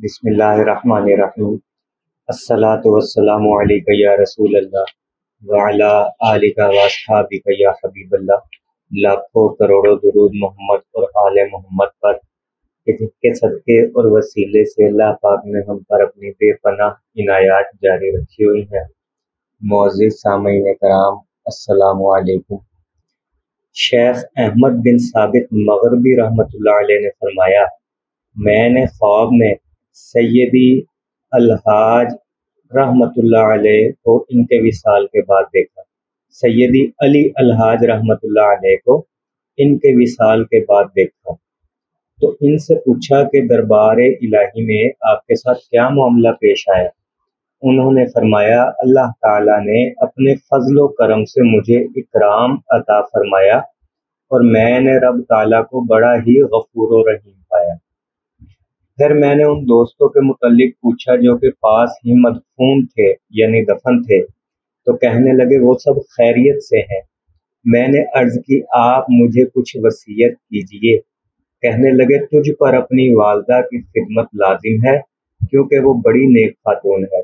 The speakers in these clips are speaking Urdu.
بسم اللہ الرحمن الرحیم۔ الصلاۃ والسلام علیک یا رسول اللہ وعلی آلک واصحابک یا حبیب اللہ۔ لاکھوں کروڑوں درود محمد اور آل محمد پر کہ جن کے صدقے اور وسیلے سے اللہ پاک نے ہم پر اپنی بے پناہ عنایات جاری رکھی ہوئی ہیں۔ معزز سامعین کرام، السلام علیکم۔ شیخ احمد بن ثابت مغربی رحمۃ اللہ علیہ نے فرمایا، میں نے خواب میں سیدی الحاج رحمۃ اللہ علیہ کو ان کے وصال کے بعد دیکھا۔ سیدی علی الحاج رحمۃ اللہ علیہ کو ان کے وصال کے بعد دیکھا تو ان سے پوچھا کہ دربار الہی میں آپ کے ساتھ کیا معاملہ پیش آیا؟ انہوں نے فرمایا، اللہ تعالیٰ نے اپنے فضل و کرم سے مجھے اکرام عطا فرمایا اور میں نے رب تعالیٰ کو بڑا ہی غفور و رحیم پایا۔ پھر میں نے ان دوستوں کے متعلق پوچھا جو کہ پاس ہی مدفون تھے یعنی دفن تھے، تو کہنے لگے وہ سب خیریت سے ہیں۔ میں نے عرض کی، آپ مجھے کچھ وصیت کیجئے۔ کہنے لگے، تجھ پر اپنی والدہ کی خدمت لازم ہے کیونکہ وہ بڑی نیک خاتون ہے۔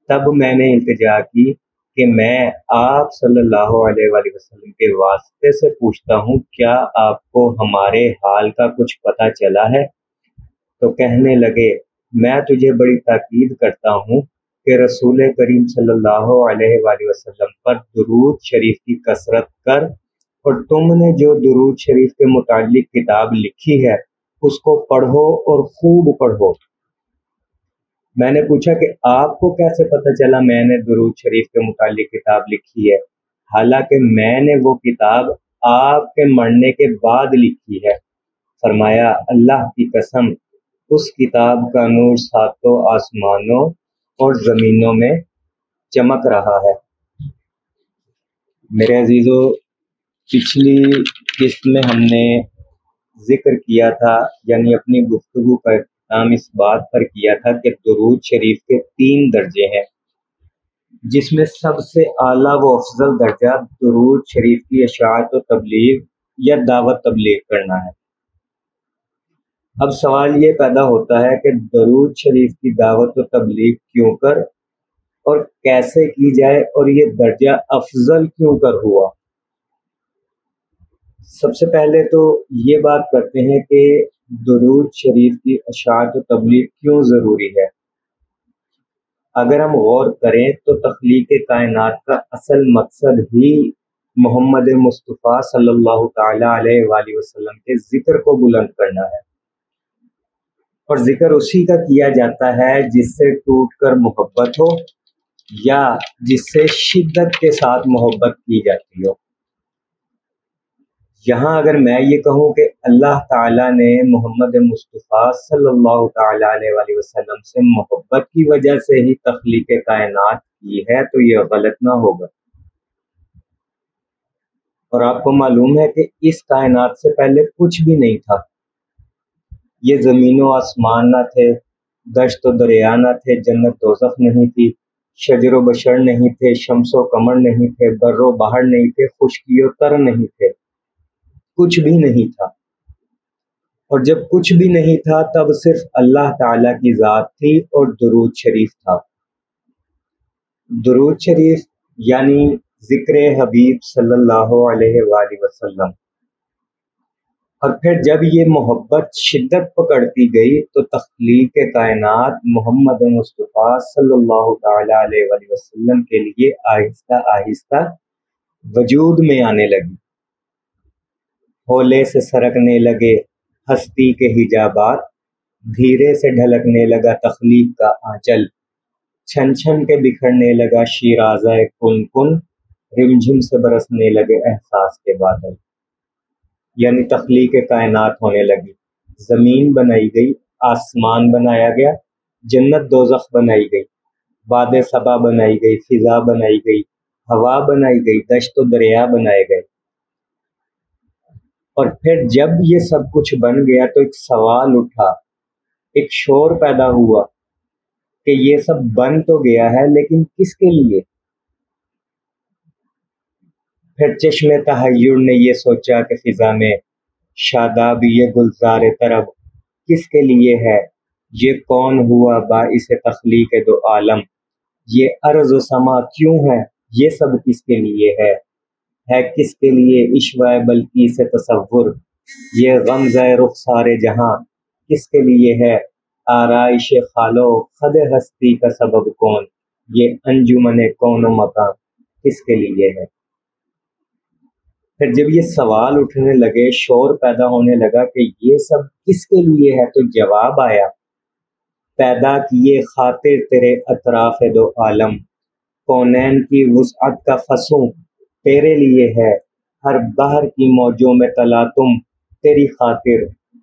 تب میں نے التجا کی کہ میں آپ صلی اللہ علیہ وآلہ وسلم کے واسطے سے پوچھتا ہوں، کیا آپ کو ہمارے حال کا کچھ پتہ چلا ہے؟ تو کہنے لگے، میں تجھے بڑی تاکید کرتا ہوں کہ رسول کریم صلی اللہ علیہ وآلہ وسلم پر درود شریف کی کثرت کر، اور تم نے جو درود شریف کے متعلق کتاب لکھی ہے اس کو پڑھو اور خوب پڑھو۔ میں نے پوچھا کہ آپ کو کیسے پتہ چلا میں نے درود شریف کے متعلق کتاب لکھی ہے، حالانکہ میں نے وہ کتاب آپ کے مرنے کے بعد لکھی ہے؟ فرمایا، اللہ کی قسم، اس کتاب کا نور ساتوں آسمانوں اور زمینوں میں چمک رہا ہے۔ میرے عزیزو، پچھلی قسط میں ہم نے ذکر کیا تھا، یعنی اپنی گفتگو کا اختتام اس بات پر کیا تھا کہ درود شریف کے 3 درجے ہیں، جس میں سب سے اعلیٰ و افضل درجہ درود شریف کی اشاعت و تبلیغ یا دعوت تبلیغ کرنا ہے۔ اب سوال یہ پیدا ہوتا ہے کہ درود شریف کی دعوت و تبلیغ کیوں کر اور کیسے کی جائے، اور یہ درجہ افضل کیوں کر ہوا؟ سب سے پہلے تو یہ بات کرتے ہیں کہ درود شریف کی اشاعت و تبلیغ کیوں ضروری ہے۔ اگر ہم غور کریں تو تخلیق کائنات کا اصل مقصد ہی محمد مصطفیٰ صلی اللہ تعالیٰ علیہ وآلہ وسلم کے ذکر کو بلند کرنا ہے، اور ذکر اسی کا کیا جاتا ہے جس سے ٹوٹ کر محبت ہو یا جس سے شدت کے ساتھ محبت کی جاتی ہو۔ یہاں اگر میں یہ کہوں کہ اللہ تعالیٰ نے محمد مصطفیٰ صلی اللہ تعالیٰ علیہ وآلہ وسلم سے محبت کی وجہ سے ہی تخلیق کائنات کی ہے تو یہ غلط نہ ہوگا۔ اور آپ کو معلوم ہے کہ اس کائنات سے پہلے کچھ بھی نہیں تھا۔ یہ زمین و آسمان نہ تھے، دشت و دریا نہ تھے، جنت دوزخ نہیں تھی، شجر و بشر نہیں تھے، شمس و قمر نہیں تھے، بر و بحر نہیں تھے، خشکی و تر نہیں تھے، کچھ بھی نہیں تھا۔ اور جب کچھ بھی نہیں تھا تب صرف اللہ تعالیٰ کی ذات تھی اور درود شریف تھا۔ درود شریف یعنی ذکر حبیب صلی اللہ علیہ وآلہ وسلم۔ اور پھر جب یہ محبت شدت پکڑتی گئی تو تخلیق کائنات محمد مصطفیٰ صلی اللہ تعالیٰ علیہ وآلہ وسلم کے لیے آہستہ آہستہ وجود میں آنے لگی۔ ہولے سے سرکنے لگے ہستی کے حجابات، دھیرے سے ڈھلکنے لگا تخلیق کا آنچل، چھن چھن کے بکھرنے لگا شیرازہ کن کن، رمجھم سے برسنے لگے احساس کے بادل۔ یعنی تخلیق کائنات ہونے لگی، زمین بنائی گئی، آسمان بنایا گیا، جنت دوزخ بنائی گئی، باد صبا بنائی گئی، فضا بنائی گئی، ہوا بنائی گئی، دشت و دریا بنائے گئے۔ اور پھر جب یہ سب کچھ بن گیا تو ایک سوال اٹھا، ایک شور پیدا ہوا کہ یہ سب بن تو گیا ہے لیکن کس کے لیے؟ پھر چشم تحیر نے یہ سوچا کہ فضا میں شاداب یہ گلزار طرب کس کے لیے ہے؟ یہ کون ہوا باعث تخلیق دو عالم، یہ ارض و سما کیوں ہے، یہ سب کس کے لیے ہے کس کے لیے عشوہ بلقیس سے تصور، یہ غمزہ رخسار جہاں کس کے لیے ہے، آرائش خالو خد ہستی کا سبب کون، یہ انجمن کون و مکان کس کے لیے ہے۔ پھر جب یہ سوال اٹھنے لگے، شور پیدا ہونے لگا کہ یہ سب کس کے لیے ہے، تو جواب آیا، پیدا کیے خاطر تیرے اطراف دو عالم، کونین کی وسعت کا فسوں تیرے لیے ہے، ہر بحر کی موجوں میں تلاطم تیری خاطر،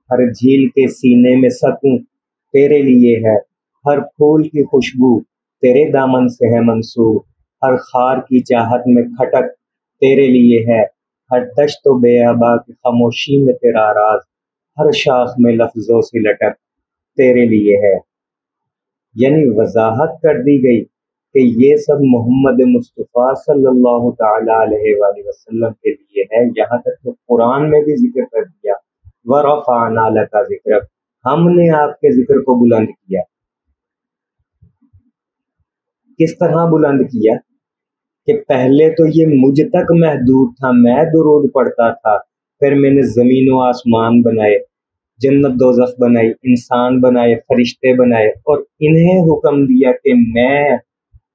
ہر جھیل کے سینے میں سکون تیرے لیے ہے، ہر پھول کی خوشبو تیرے دامن سے ہے منسوب، ہر خار کی چاہت میں کھٹک تیرے لیے ہے، ہر دشت و بیاباں کی خاموشی میں تیرا راز، ہر شاخ میں لفظوں سے لٹک تیرے لیے ہے۔ یعنی وضاحت کر دی گئی کہ یہ سب محمد مصطفیٰ صلی اللہ تعالی علیہ وآلہ وسلم کے لیے ہے۔ یہاں تک کہ قرآن میں بھی ذکر کر دیا، وَرَفَعْنَا لَكَ ذِكْرَكَ، ہم نے آپ کے ذکر کو بلند کیا۔ کس طرح بلند کیا؟ کہ پہلے تو یہ مجھ تک محدود تھا، میں درود پڑھتا تھا، پھر میں نے زمین و آسمان بنائے، جنت دوزخ بنائی، انسان بنائے، فرشتے بنائے، اور انہیں حکم دیا کہ میں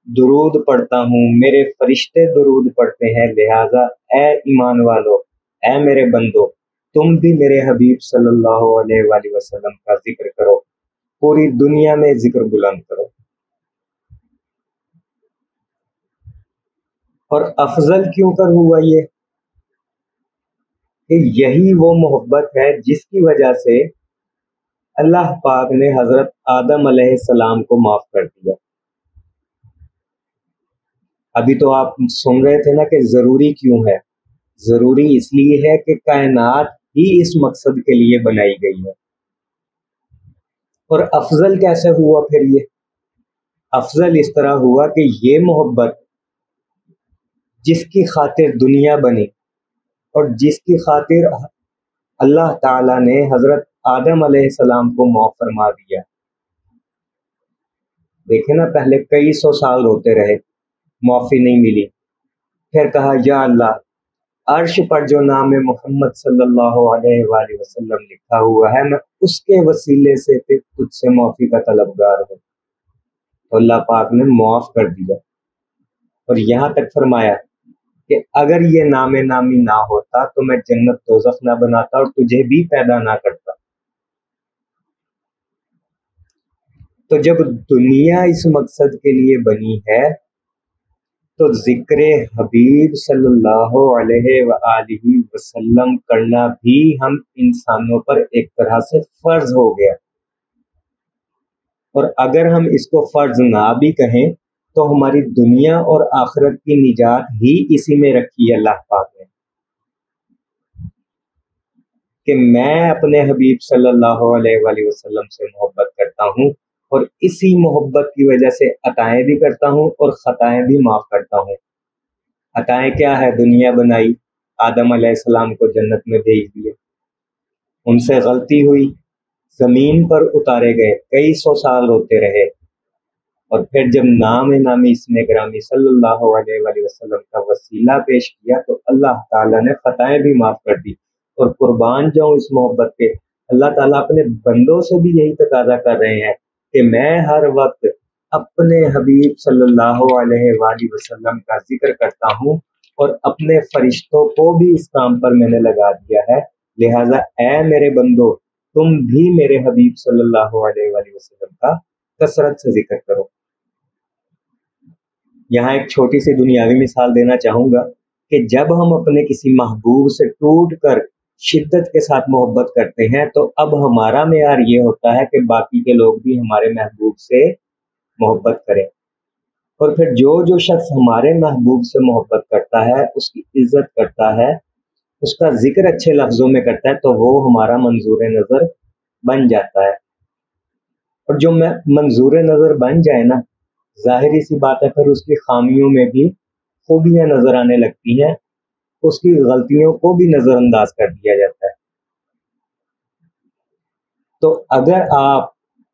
درود پڑھتا ہوں، میرے فرشتے درود پڑھتے ہیں، لہٰذا اے ایمان والو، اے میرے بندو، تم بھی میرے حبیب صلی اللہ علیہ وآلہ وسلم کا ذکر کرو، پوری دنیا میں ذکر بلند کرو۔ اور افضل کیوں کر ہوا یہ کہ یہی وہ محبت ہے جس کی وجہ سے اللہ پاک نے حضرت آدم علیہ السلام کو معاف کر دیا۔ ابھی تو آپ سن رہے تھے نا کہ ضروری کیوں ہے؟ ضروری اس لیے ہے کہ کائنات ہی اس مقصد کے لیے بنائی گئی ہے۔ اور افضل کیسے ہوا پھر یہ؟ افضل اس طرح ہوا کہ یہ محبت جس کی خاطر دنیا بنی اور جس کی خاطر اللہ تعالیٰ نے حضرت آدم علیہ السلام کو معاف فرما دیا۔ دیکھیں نا، پہلے کئی سو سال روتے رہے، معافی نہیں ملی، پھر کہا یا اللہ، عرش پر جو نام محمد صلی اللہ علیہ وآلہ وسلم لکھا ہوا ہے، میں اس کے وسیلے سے تجھ سے معافی کا طلبگار ہوں، تو اللہ پاک نے معاف کر دیا۔ اور یہاں تک فرمایا کہ اگر یہ نام نامی نہ ہوتا تو میں جنت دوزخ نہ بناتا اور تجھے بھی پیدا نہ کرتا۔ تو جب دنیا اس مقصد کے لیے بنی ہے تو ذکر حبیب صلی اللہ علیہ وآلہ وسلم کرنا بھی ہم انسانوں پر ایک طرح سے فرض ہو گیا۔ اور اگر ہم اس کو فرض نہ بھی کہیں تو ہماری دنیا اور آخرت کی نجات ہی اسی میں رکھی ہے اللہ پاک نے، کہ میں اپنے حبیب صلی اللہ علیہ وآلہ وسلم سے محبت کرتا ہوں، اور اسی محبت کی وجہ سے عطائیں بھی کرتا ہوں اور خطائیں بھی معاف کرتا ہوں۔ عطائیں کیا ہے؟ دنیا بنائی، آدم علیہ السلام کو جنت میں بھیج دیے، ان سے غلطی ہوئی، زمین پر اتارے گئے، کئی سو سال روتے رہے، اور پھر جب نام نامی اسم گرامی صلی اللہ علیہ وآلہ وسلم کا وسیلہ پیش کیا تو اللہ تعالیٰ نے خطائیں بھی معاف کر دی۔ اور قربان جاؤں اس محبت کے، اللہ تعالیٰ اپنے بندوں سے بھی یہی تقاضا کر رہے ہیں کہ میں ہر وقت اپنے حبیب صلی اللہ علیہ وآلہ وسلم کا ذکر کرتا ہوں، اور اپنے فرشتوں کو بھی اس کام پر میں نے لگا دیا ہے، لہٰذا اے میرے بندو، تم بھی میرے حبیب صلی اللہ علیہ وآلہ وسلم کا کثرت سے ذکر کرو۔ یہاں ایک چھوٹی سی دنیاوی مثال دینا چاہوں گا کہ جب ہم اپنے کسی محبوب سے ٹوٹ کر شدت کے ساتھ محبت کرتے ہیں تو اب ہمارا معیار یہ ہوتا ہے کہ باقی کے لوگ بھی ہمارے محبوب سے محبت کریں، اور پھر جو شخص ہمارے محبوب سے محبت کرتا ہے، اس کی عزت کرتا ہے، اس کا ذکر اچھے لفظوں میں کرتا ہے، تو وہ ہمارا منظور نظر بن جاتا ہے۔ اور جو منظور نظر بن جائے نا، ظاہری سی بات ہے پھر اس کی خامیوں میں بھی خوبیاں نظر آنے لگتی ہیں، اس کی غلطیوں کو بھی نظر انداز کر دیا جاتا ہے۔ تو اگر آپ